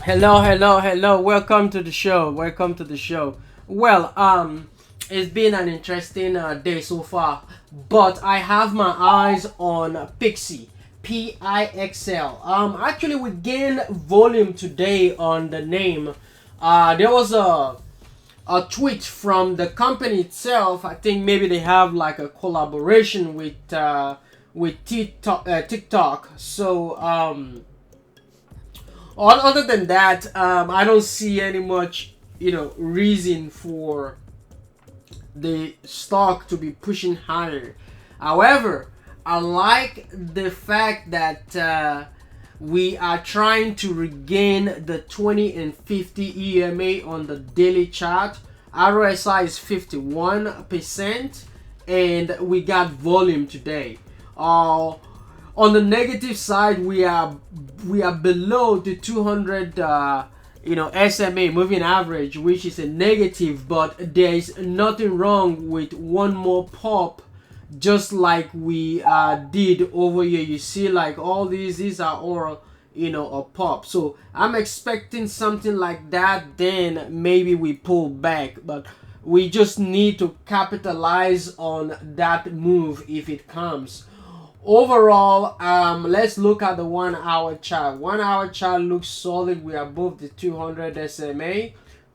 Hello. Welcome to the show. Well, it's been an interesting day so far, but I have my eyes on PIXY, PIXL. Actually, we gained volume today on the name. There was a tweet from the company itself. I think maybe they have like a collaboration with TikTok. So other than that, I don't see any much reason for the stock to be pushing higher. However, I like the fact that we are trying to regain the 20 and 50 EMA on the daily chart. RSI is 51%, and we got volume today. On the negative side, we are below the 200 SMA moving average, which is a negative, but there is nothing wrong with one more pop, just like we did over here. You see, like all these are all a pop. So I'm expecting something like that, then maybe we pull back, but we just need to capitalize on that move if it comes. Overall, let's look at the 1 hour chart. 1 hour chart looks solid. We are above the 200 SMA.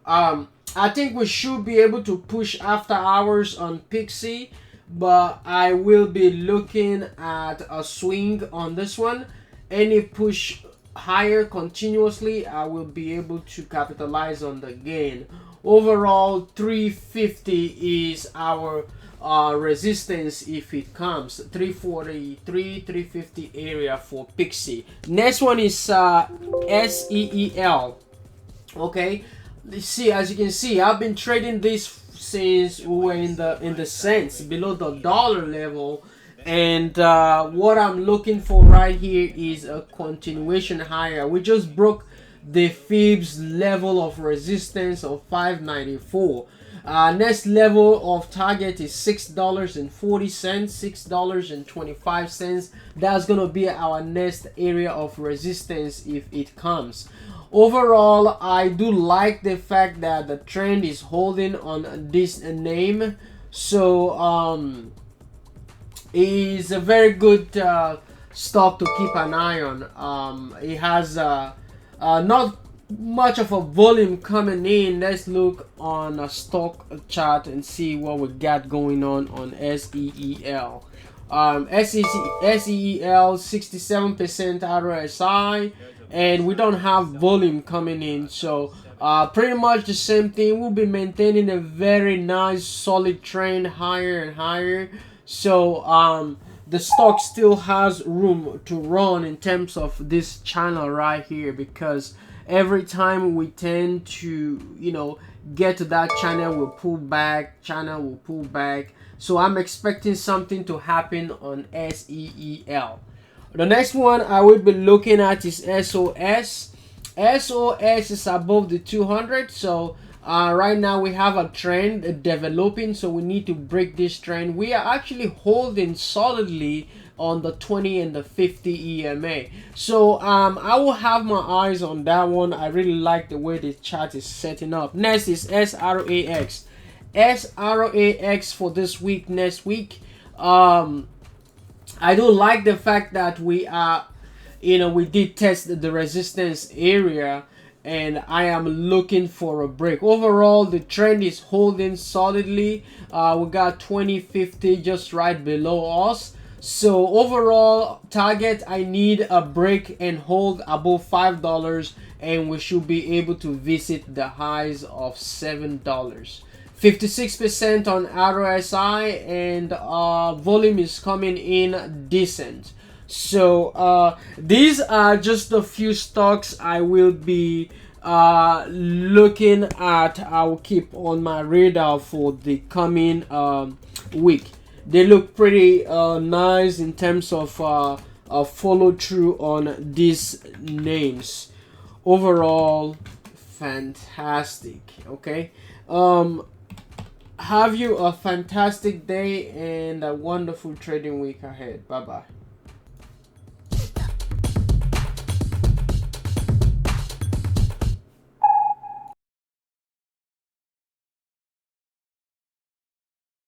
I think we should be able to push after hours on PIXY, but I will be looking at a swing on this one. Any push higher continuously, I will be able to capitalize on the gain. Overall, 350 is our resistance if it comes. 343, 350 area for PIXY. Next one is SEEL. Okay, let's see. As you can see, I've been trading this since we were in the cents, below the dollar level, and what I'm looking for right here is a continuation higher. We just broke the Fibs level of resistance of 594. Next level of target is $6.40, $6.25. That's gonna be our next area of resistance if it comes. Overall, I do like the fact that the trend is holding on this name. So it is a very good stock to keep an eye on. It has not much of a volume coming in. Let's look on a stock chart and see what we got going on SEEL. SEEL 67% RSI, and we don't have volume coming in, so pretty much the same thing. We'll be maintaining a very nice solid trend higher and higher. So the stock still has room to run in terms of this channel right here, because every time we tend to get to that channel, we'll pull back, so I'm expecting something to happen on SEEL. The next one I will be looking at is SOS. SOS is above the 200, so right now we have a trend developing, so we need to break this trend. We are actually holding solidly on the 20 and the 50 EMA, so I will have my eyes on that one. I really like the way the chart is setting up. Next is SRAX. SRAX for this week, next week. I do like the fact that we are we did test the resistance area, and I am looking for a break. Overall, the trend is holding solidly. We got 2050 just right below us. So overall target, I need a break and hold above $5, and we should be able to visit the highs of $7. 56% on RSI, and volume is coming in decent. So these are just a few stocks I will be looking at. I will keep on my radar for the coming week. They look pretty nice in terms of follow through on these names. Overall, fantastic. Okay, have you a fantastic day and a wonderful trading week ahead. Bye bye.